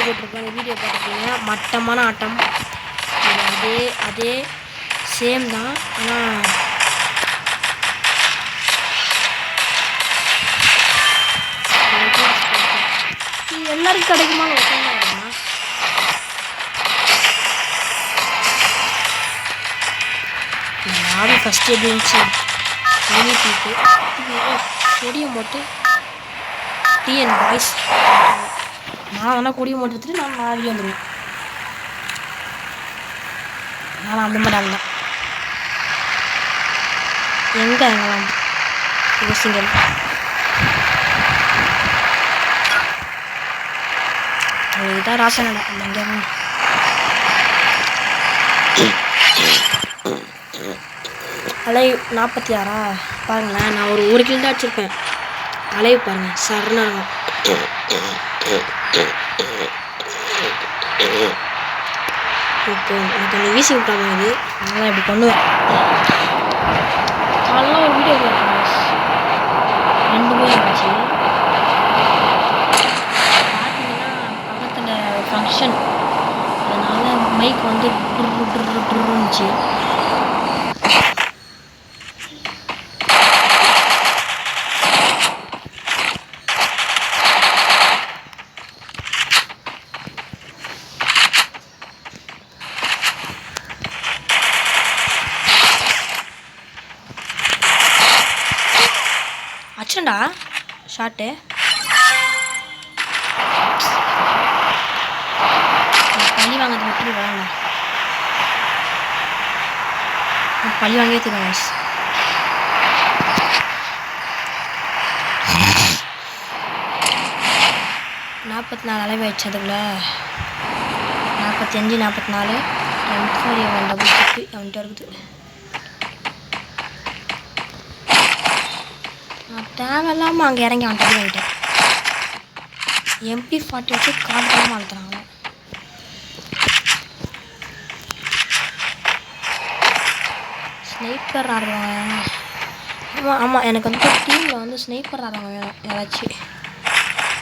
போட்டிருப்பேன். அந்த வீடியோ பார்த்துருக்கீங்க. மட்டமான ஆட்டம். அதே சேம் தான். ஆனால் எல்லாருக்கும் கிடைக்குமா ஒருத்தவங்க நானும் ஃபஸ்ட்டு எப்படி இருந்துச்சு கொடியம் போட்டு டிஎன் பாய்ஸ் நான் வேணால் கொடியம் போட்டு எடுத்துட்டு நான் நாளைக்கு வந்துடுவேன். நான் அந்த மாதிரி ஆகலாம் எங்கே எங்கெல்லாம் யோசிங்கள். இதுதான் ராசனடா அந்த எங்கே அலை 46 பாருங்களேன். நான் ஒரு கிலோ தான் அடிச்சிருப்பேன். அலைவு பாருங்கள் சரணம். இப்போ எனக்கு அந்த வீசி விட்டாங்க. இது அதனால் இப்படி பண்ணுவேன். அதெல்லாம் ஒரு வீடியோ போடுறேன். 2 பேர் இருந்துச்சு. பார்த்தீங்கன்னா பக்கத்தில் ஃபங்க்ஷன், அதனால் மைக் வந்து இருந்துச்சு. அச்சண்டா ஷாட்டு பழி வாங்கிறது விட்டு வேணா. பழி வாங்கியே தருவேன். 44 அளவு ஆயிடுச்சு. அதுக்குள்ள 45 44 சாரி டபுள் சிப்பி அவன்கிட்ட இருக்குது. நான் தேவையில்லாமல் அங்கே இறங்கி அவன் தள்ளி வாங்கிட்டேன். MP40 வச்சு கான்ஃபிடமாக அழுத்துறாங்க. ஸ்னைப்பர் ஆடுறவங்க. ஆமாம் எனக்கு வந்து டீமில் வந்து ஸ்னைப்பர் ஆடுறவங்க வேணும் யாராச்சும்.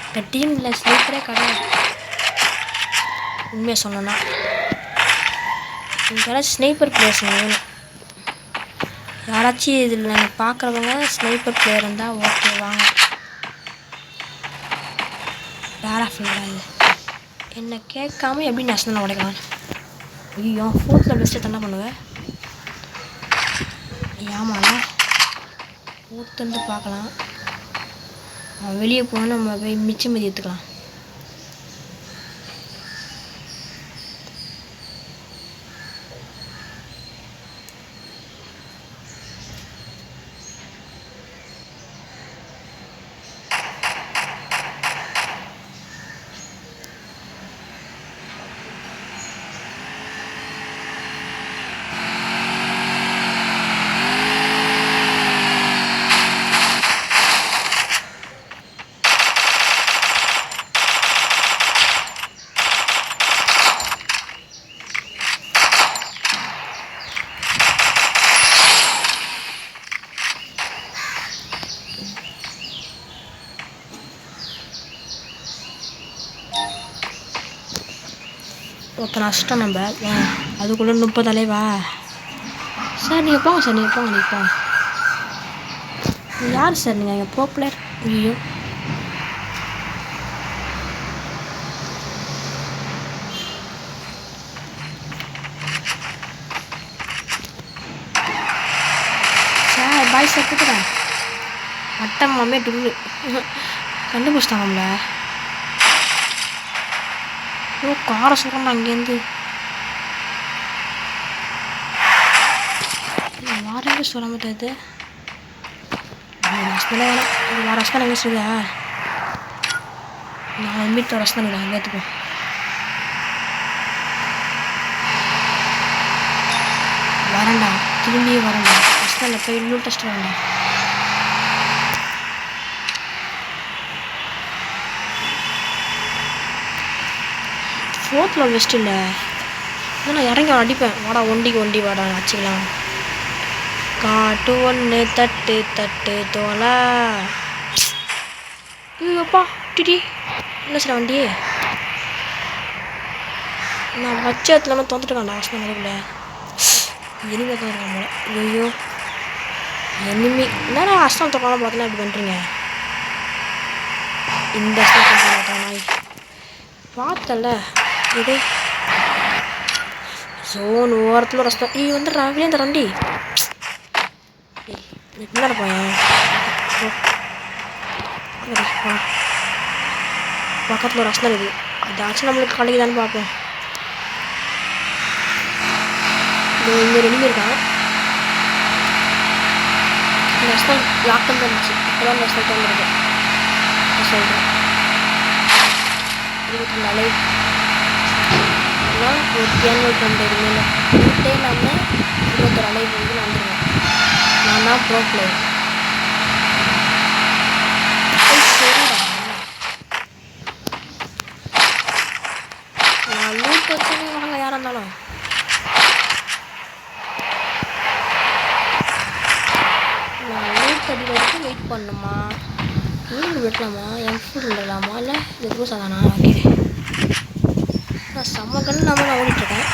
இந்த டீமில் ஸ்னைப்பரே கிடையாது உண்மையாக சொன்னேன்னா. எனக்கு ஸ்னைப்பர் பிளேயர்ஸ் வேணும். யாராச்சும் இதில் நாங்கள் பார்க்குறவங்க ஸ்னைப்பர் பிளேயர் இருந்தால் ஓகே வாங்க. பேராஃபில் என்னை கேட்காம எப்படி நேஷனல் உடைக்கலாம். ஐயோ 4th பெஸ்ட்டு என்ன பண்ணுவேன். ஏமால 4th பார்க்கலாம். வெளியே போனால் நம்ம போய் மிச்சம் மீதி எடுத்துக்கலாம். ஒருத்தனை நஷ்டம் நம்ம அதுக்குள்ளே 30 அலைவா. சார் நீங்கள் போங்க சார், நீங்கள் போங்க, நீங்கள் போங்க. யார் சார் நீங்கள்? எங்கள் பாப்புலர். ஐயோ சார் பாய் சார் கூப்பிட்றேன். மட்டம் மாமே டுல்லு கண்டுபிடிச்சிட்டாங்க நம்மள. ஓ காரை சொல்கிறேன் அங்கேருந்து வாரங்க சொல்ல மாட்டேது. வேறு ரசம் எங்கே சொல்லுதா? நான் மீட்டு ரசம் இல்லை ஏற்றுப்போம். வரேன்டா திரும்பியே வரேன்டா. ரசம் போய் இன்னும் டெஸ்ட் வரேன்டா. ஃபோர்த்தில் பெஸ்ட் இல்லை. நான் இறங்கி அடிப்பேன். வாடா ஒண்டி வாடா வச்சுக்கலாம். காட்டு ஒன்று தட்டு தட்டு தோலா. ஐயோப்பா டிடி என்ன சார் வண்டி நான் வச்ச இடத்துல தோந்துட்டுருக்காண்டா வாசனை அதுக்குள்ள எனிமே தான் இருக்கான் போல. ஐயோ எனிமி என்னடா அஸ்டம் தொக்காமல் பார்த்தோன்னா இப்படி பண்ணுறீங்க. இந்த அஸ்டம் நாய் பார்த்தல இது ஜோன் ஓரத்தில் ஒரு அஸ்டம். வந்துடுறா வெளியே அந்த வண்டி என்ன போயேன் பக்கத்தில் ஒரு அஸ்டம் இருக்குது. அதாச்சும் நம்மளுக்கு கிடைக்குதான்னு பார்ப்போம். இங்கே ரெண்டுமே இருக்கான். இந்த அஸ்டம் லாக் பண்ணி இருந்துச்சு. இப்போதான் இந்த அஸ்டம் வந்துருக்கு. நான் சொல்கிறேன் 24 ஆனால் ஒரு கேன்வல் பண்ணுறது மேலே வீட்டே இல்லாமல் 21 அலைவு வந்து நான் வந்துடுவேன். நான் தான் ப்ரோ பிளேயர். நான் லூட் வச்சுன்னு வாங்க யாராக இருந்தாலும். நான் லூட் அடி வரைக்கும் வெயிட் பண்ணணுமா? வீடு வெட்டலாமா? எம்ஃபுட் விடலாமா? இல்லை இந்த க்ரூஸா தானா? ஓகே நான் செம்ம கண்ணு நான் ஓடிட்டுருக்கேன்.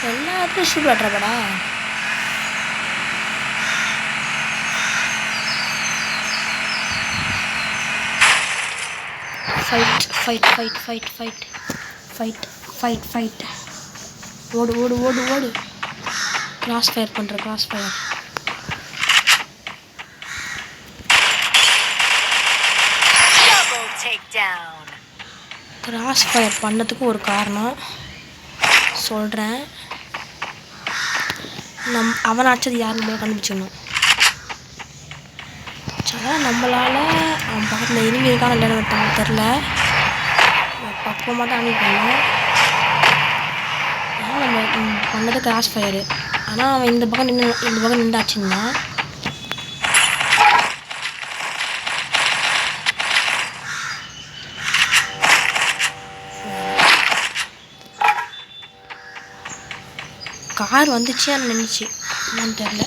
எல்லாத்தையும் ஷூட் ஆட்டுறப்படா. Fight fight fight fight fight fight fight fight ஓடு ஓடு ஓடு ஓடு. கிராஸ் ஃபயர் பண்ணுற கிராஸ் ஃபயர். கிராஸ் ஃபயர் பண்ணதுக்கு ஒரு காரணம் சொல்கிறேன். அவன் அடிச்சது யார் நம்மளை கண்டுபிடிச்சிடணும். சரி நம்மளால் அவன் பக்கத்தில் எனிமி இருக்கான்னு இல்லைன்னு ஒருத்தவங்க தெரில. பக்குவமாக தான் அனுப்பி பண்ணோம். ஆனால் நம்ம பண்ணது கிராஸ் ஃபயரு. ஆனால் அவன் இந்த பக்கம் நின்றாச்சுன்னா கார் வந்துச்சு ஆனால் நின்றுச்சு என்னன்னு தெரில.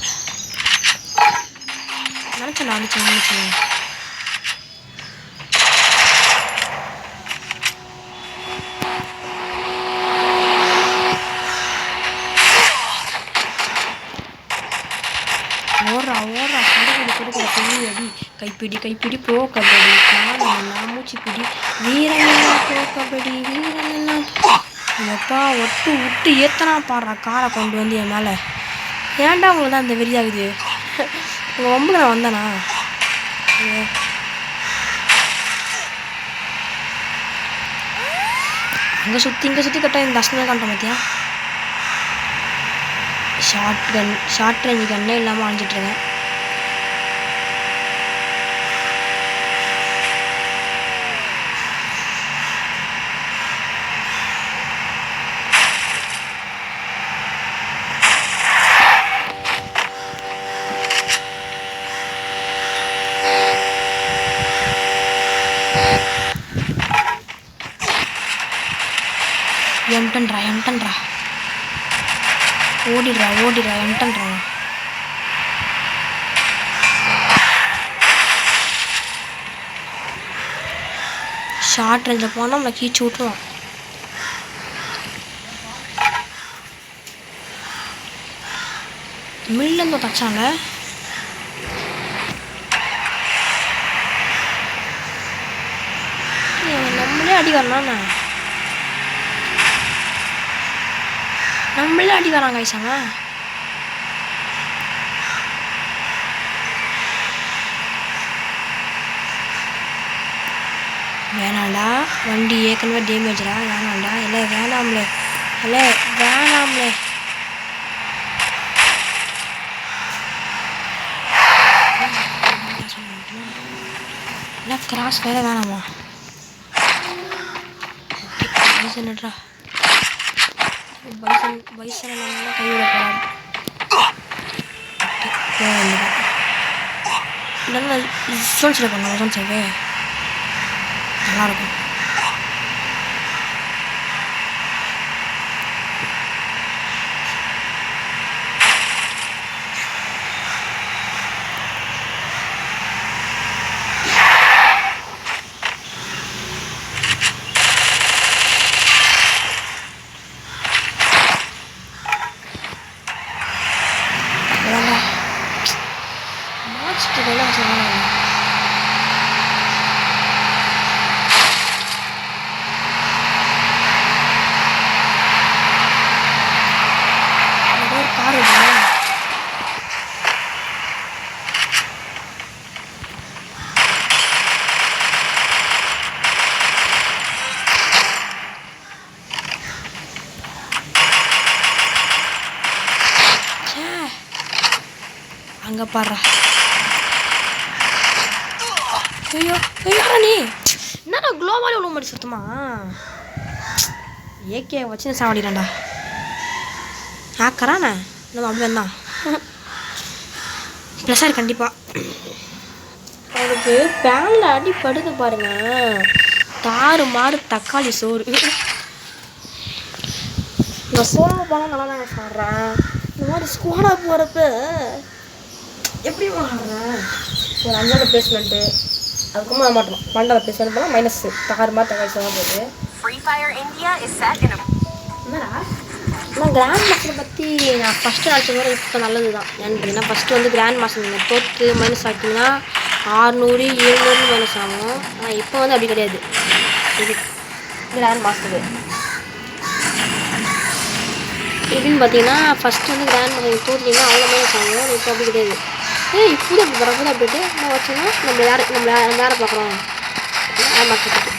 நினச்சேன் நின்றுச்சு. ஓடுறா ஓடுறா கொடுக்குற பெரிய அடி. கைப்பிடி கைப்பிடி ப்ரோ கபடி காணலாம் மூச்சிப்பிடி வீரமெல்லாம் ப்ரோ கபடி வீரமெல்லாம். எப்பா ஒட்டு விட்டு ஏத்தனா பாடுறா காரை கொண்டு வந்து என் மேலே. ஏன்டா உங்களுக்கு தான் அந்த வெறியாகுது? உங்கள் ரொம்ப நான் வந்தேனா? அங்கே சுற்றி கட்ட இந்த அஸ்தமே காண்ட பார்த்தியா? ஷார்ட் ரேஞ்சு கண்ணே இல்லாமல் அழிஞ்சிட்ருக்கேன். எம்டன்ரா ஓடிடுறா எம்டன்ரா. ஷார்ட் ரேஞ்சில் போனால் நம்மளை கீச்சு விட்டுருவான். மில்லேருந்து தச்சாங்க. நம்மளே அடி வரலாண்ணா. நம்மளே அடி வராங்க ஐசாங்க. வேணாண்டா, வண்டி ஏற்கனவே டேமேஜ்டா. வேணாண்டா, இல்லை வேணாம்லே, இல்லை வேணாம்லே. இல்லை கிராஸ் வேற வேணாமா? பைசன்டா, பைசனை நம்ம கைவிட போகிறாரு. இல்லைன்னா ஜோன்ஸில் பண்ணலாம். ஜோன்ஸாவே நல்லாயிருக்கும். அங்கே பாடுறா. ஐயோ ஐயோடா, நீ என்னடா குளோவாலே உள்ள மாதிரி சுத்தமா ஏகே வச்சு சாவடிடாண்டா. ஆக்கறானே நம்ம அப்படின் தான் ப்ளஸார். கண்டிப்பாக அவருக்கு பேனில் அடிப்படுது பாருங்க. தாறு மாறு தக்காளி சோறு. இந்த சோழ போனால் நல்லா தாங்க சாடுறேன். இந்த மாதிரி ஸ்குவாடா போகிறப்ப எப்படி வாடுறேன். ஒரு 5வது பிளேஸ்மெண்ட்டு அதுக்கும் மாட்டோம். 12வது பிளேஸ்மெண்ட் போனால் மைனஸ் தாறு மாதிரி தக்காளி சோறா போகுது. என்னடா நான் கிராண்ட் மாஸ்டரை பற்றி நான் ஃபஸ்ட்டு நினச்ச மாதிரி இப்போ நல்லது தான். ஏன்னா ஃபஸ்ட்டு வந்து கிராண்ட் மாஸ்டர் நீங்கள் தோற்று மைனஸ் ஆக்கிங்கன்னா 600 700 மைனஸ் ஆகும். ஆனால் இப்போ வந்து அப்படி கிடையாது. இது கிராண்ட் மாஸ்டரு எப்படின்னு பார்த்தீங்கன்னா ஃபஸ்ட்டு வந்து கிராண்ட் மாஸ்டர் தோற்றிங்கன்னா அவ்வளோ மைனஸ் ஆகும். இப்போ அப்படி கிடையாது. இப்போது அப்படி போகிறப்போ அப்படின்ட்டு நம்ம வச்சோன்னா நம்ம யாரை பார்க்குறோம் கிராண்ட் மாஸ்டர்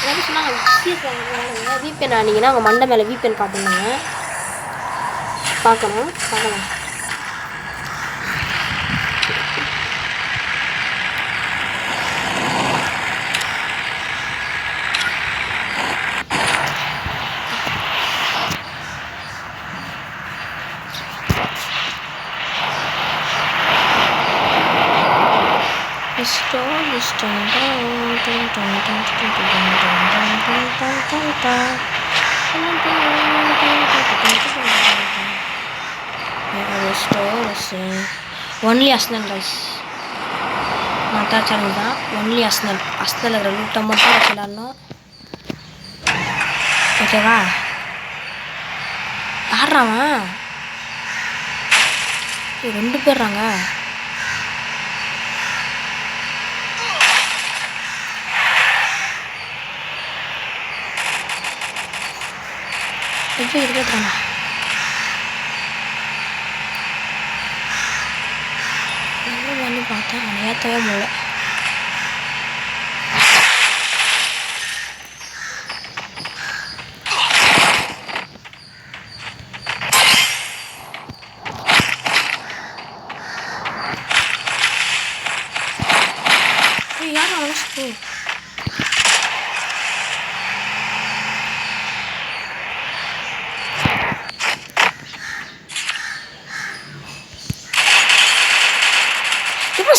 என்ன சொன்னாங்க. விபிஎன் ஆனீங்கன்னா அவங்க மண்டை மேலே விபிஎன் காட்டணுங்க. பார்க்கணும். Only arsenal guys. மற்ற சேனல் தான். ஒன்லி அஸ்னல் இருக்கிற லூட்டை மட்டும் வச்சுடணும். ஓகேவா? ஆடுறான் 2 பேர்றாங்க. எப்படி இருக்கிறாங்க பண்ணி பார்த்தா அவனை ஏற்றவே முடியல. யாரும் அழைச்சிட்டு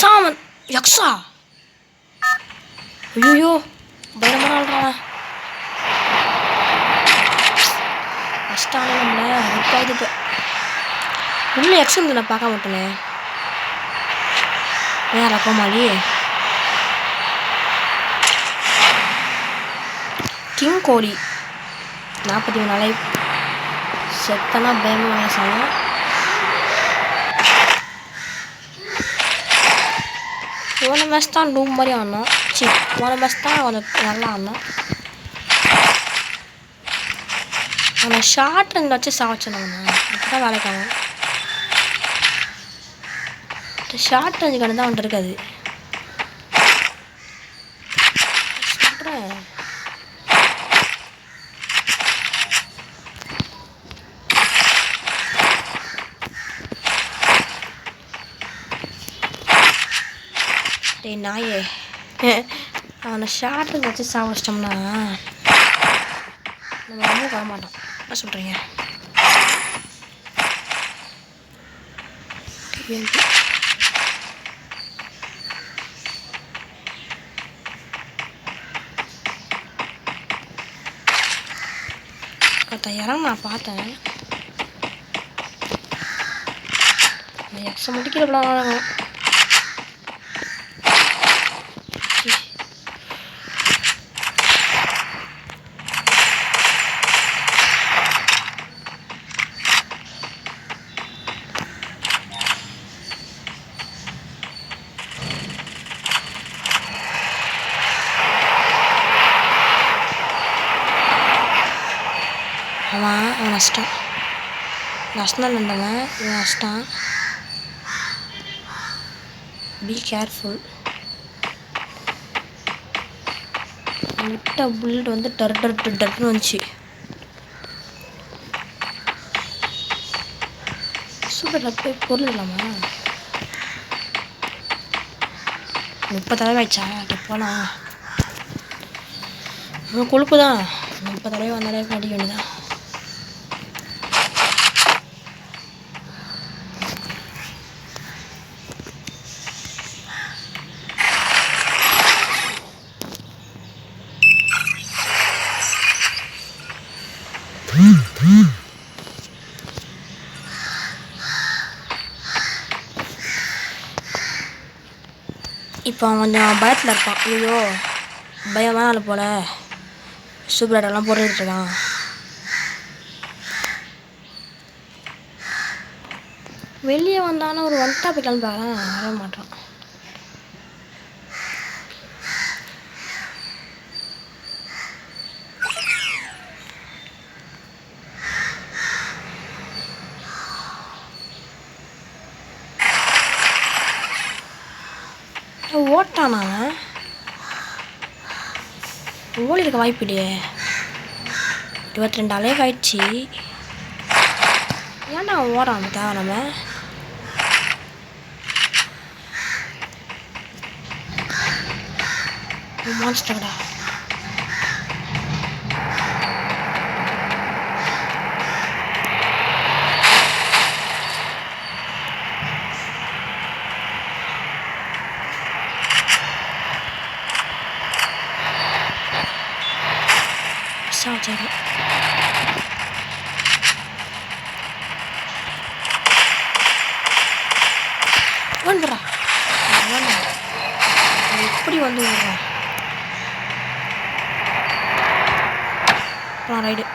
சாமன் யக்ஷா. ஐயோ பயங்கரமான ஆள்றானா. ஃபஸ்ட்டான நம்மள அதுக்காக இப்போ உள்ள யக்ஷன் இருந்து நான் பார்க்க மாட்டேனே. ஏன் கோமாளி கிங் கோலி 43 நாளை செத்தனா பயமாக சாமன். போன மேட்ச் தான் டூம் மாதிரி ஆடினான். போன மேட்ச் தான் அவனுக்கு நல்லா ஆடினான். அவன் ஷார்ட் ரன் வச்சு சாவச்சேன். அப்போ தான் வேலைக்கு ஆகும். ஷார்ட் ரேஞ்சுக்கான தான் அவன்ட்டு இருக்காது. டேய் நாயே அவனை ஷார்ட்டுக்கு வச்சு சாவச்சிட்டோம்னா நம்ம ரொம்ப வர மாட்டோம். என்ன சொல்கிறீங்க? இறங்க நான் பார்த்தேன். எக்ஸை முடிக்கிற விளாடுறாங்க. அவன் நஷ்டம் நஷ்டம் இருந்தவன் இவன் நஷ்டம். Be careful. விட்ட புல்லட் வந்து டர்னு வந்துச்சு. சூப்பர் போய் பொருள் இல்லாமா 30 தடவை ஆயிடுச்சா? போனா கொழுப்பு தான். 30 தடவை வந்தாலே அடிக்க வேண்டியதான். இப்போ அவன் கொஞ்சம் பயத்தில் இருப்பான். ஐயோ பயமாக ஆள் போல சூப்பராட்டெல்லாம் போட்டுருக்கான். வெளியே வந்தாலும் ஒரு 1 டாபிக் கிளம்பிப்பாரன். வர மாட்டான். ஓட்டானா ஓடி இருக்க வாய்ப்பு இல்லையே. 22 அலைவ் ஆயிடுச்சு. ஏன்டா ஓடான் தேவை நம்ம மான்ஸ்டர்டா. சரி வந்துடுறா. எப்படி வந்து விடுறான் ரைடு.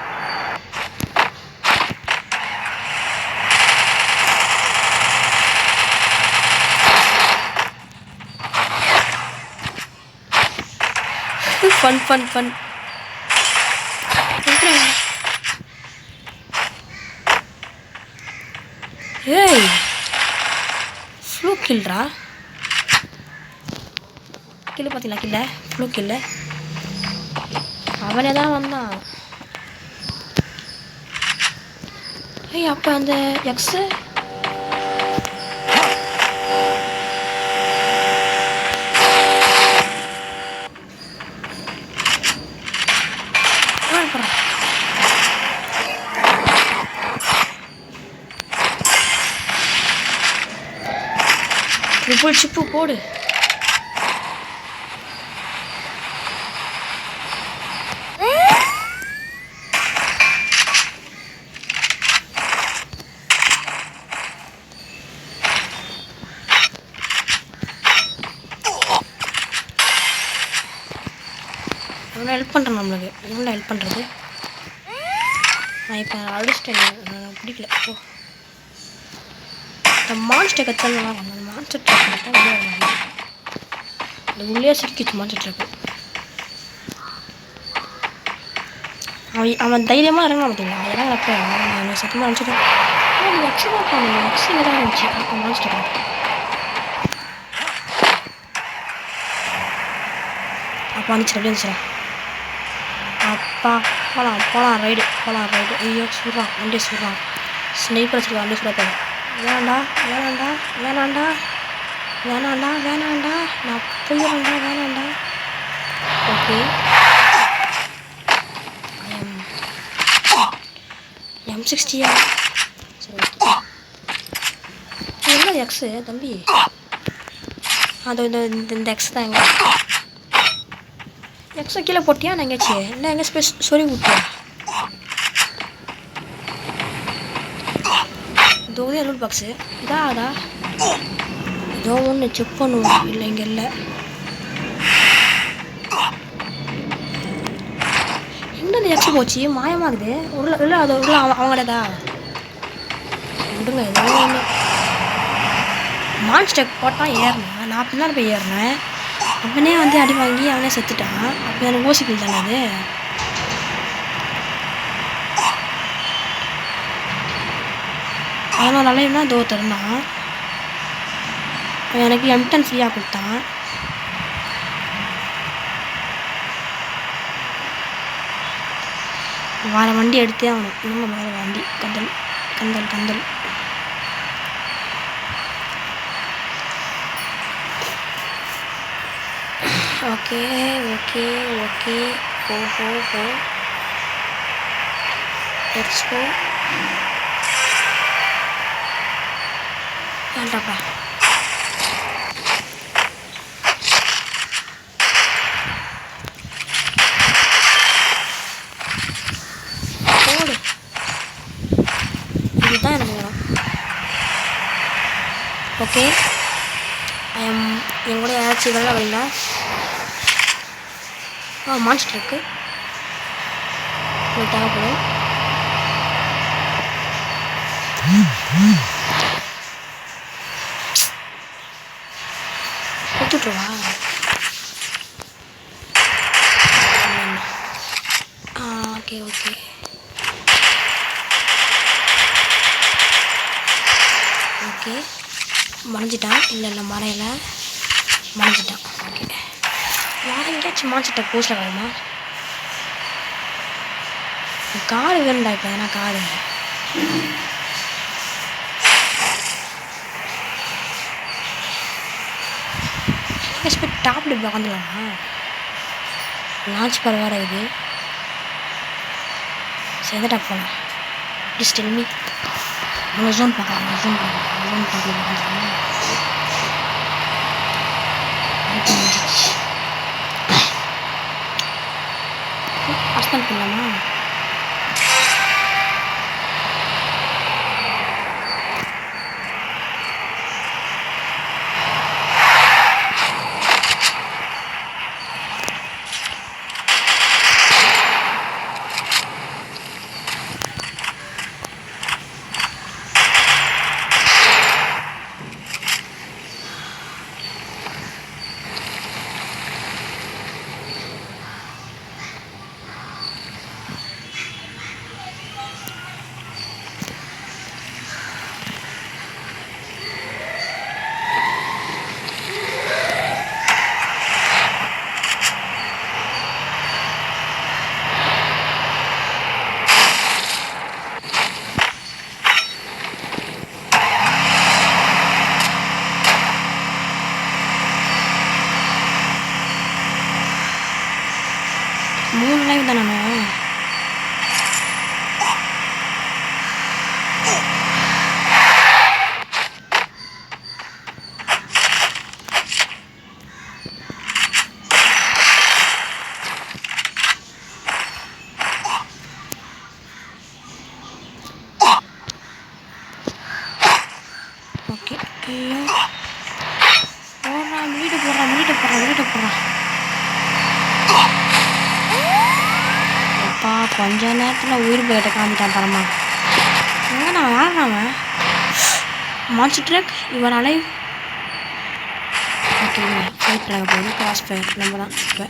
Fun fun fun. ஏய் ஃப்ளூ கில்றா. கில்லு பார்த்தீங்களா? கில்ல ஃப்ளூ கில்ல அவனே தான் வந்தான். ஏய் அப்போ அந்த எக்ஸு ட்ரிபிள் சிப்பு போடு. இவ்வளோ ஹெல்ப் பண்ணுறேன் நம்மளுக்கு. இவ்வளோ ஹெல்ப் பண்ணுறது நான் இப்போ அடிச்சிட்டேன். நான் பிடிக்கல. ஓ இந்த மான்ஸ்டர் கத்தலாம். அந்த மான்ஸ்டர் ட்ராக் தான் வெளியே வரலாம். இந்த உள்ளே சிரிக்கிச்சு மான்ஸ்டர் ட்ராக்கு. அவன் தைரியமாக இறங்க மாட்டேங்க. இறங்கப்போ நான் சத்தமாக அனுப்பிச்சிட்டேன். எக்ஸாக பண்ணணும். எக்ஸ் இங்கே தான் இருந்துச்சு. அப்போ மான்ஸ்டர் அப்போ வந்துச்சு. எப்படி இருந்துச்சுடா? அப்பா போகலாம் ரைடு. ஐயோ சுடுறான். வண்டியை சுடுறான். ஸ்னைப்பர் வச்சுருக்கான். வண்டி சுட போகிறேன். வேணாண்டா. வேணாண்டா வேணாண்டா, நான் போயிடுறேன்டா, வேணாண்டா. ஓகே M60யா? சரி ஓகே. என்ன எக்ஸு தம்பி? அது இந்த எக்ஸ் தான். எங்கே எக்ஸை கீழே போட்டியா? நான் எங்கேயாச்சு இல்லை எங்கே ஸ்பேஸ் சொல்லி விட்டியா? இதோ லூட் பாக்ஸு இதா ஏதோ ஒன்று செக் பண்ணுவோம். இல்லை இங்கே இல்லை. எங்கே அந்த எக்ஸ் போச்சு? மாயமாகுது. உள்ள இல்லை அது உள்ள அவங்களதா விடுங்க. ஏதோ ஒன்று மான்ஸ்டர் போட்டான் ஏறினேன். நான் பின்னாடி போய் ஏறினேன். அவனே வந்து அடி வாங்கி அவனே செத்துட்டான். அப்போ எனக்கு ஓசிக்கல் தானே அது. அதனால் நல்லா தோ தருந்தான். எனக்கு M10 ஃப்ரீயாக கொடுத்தான். வேறு வண்டி எடுத்தே ஆகணும். இன்னும் வேறு வண்டி கந்தல் கந்தல் கந்தல். ஓகே ஓகே ஓகே போ லெட்ஸ் கோ. வேண்டாப்பா. போடு. இதுதான் எனக்கு வேணும். ஓகே என் கூட யாராச்சும் இதெல்லாம் வரீங்களா? மான்ஸ்டர் இருக்கு. உங்களுக்கு தேவைப்படும். கொடுத்துட்ருவா. ஓகே ஓகே ஓகே மறைஞ்சிட்டான். இல்லை மறையில மறைஞ்சிட்டான். ஓகே வேறு எங்கேயாச்சும் மான்ஸ்டர் போஸ்டில் வருமா? காரு வேணும்டா. இப்போ ஏன்னா காரு டாப் டிப் உட்காந்துலாமா? லான்ச் பேர் வேறு இது. சரி எந்த டாப் போகலாம்? Please tell me. அவ்வளோ ஜோன் பார்க்கலாம். ஜோன் பார்க்கலாம். அஸ்தான் பண்ணலாமா? மூணு லைவ் தானே. ஓகே போடுறான். வீடு போடுறான். அப்பா கொஞ்ச நேரத்தில் உயிர் போயிட்ட காமிட்டான் பரமா. எங்கே நான் யார் அவன்? மான்ஸ்டர் ட்ரக் இவன் அலைவ். ஓகே ஃபைட் பண்ண போகுது. கிராஸ் ஃபயர் நம்ம தான் இப்போ.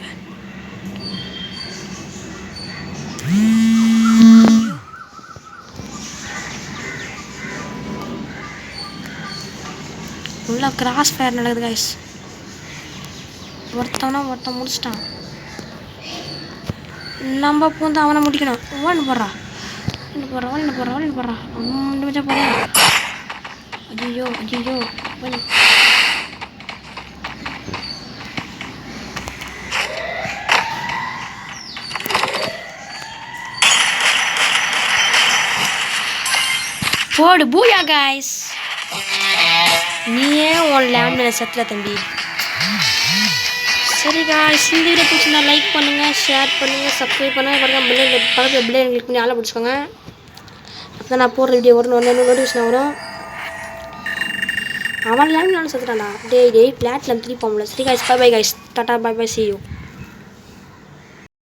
உள்ள கிராஸ் ஃபயர் நடக்குது கைஸ். ஒருத்தன் முடிச்சிட்டான். நம்ம பூந்து அவனை முடிக்கணும். ஓன்னு போடுறான். ஐயோ போடு பூயா காய்ஸ். நீயே உன் லேண்டில் செத்துற தம்பி. சரி காய்ஸ், இந்த வீடியோ பிடிச்சிருந்தா லைக் பண்ணுங்கள், ஷேர் பண்ணுங்கள், சப்ஸ்கிரைப் பண்ணுங்கள். பாருங்கள் பக்கத்தில் பில்லை கிளிக் பண்ணி ஆளை பிடிச்சிக்கோங்க. அப்போ தான் நான் போடுற வீடியோ வரும், நோட்டிஃபிகேஷன் வரும். அவன் லேண்ட் நானும் செத்துட்டான்டா. டேய் பிளாட்டினம் 3 போகல. சரி guys, bye guys, tata bye, see you.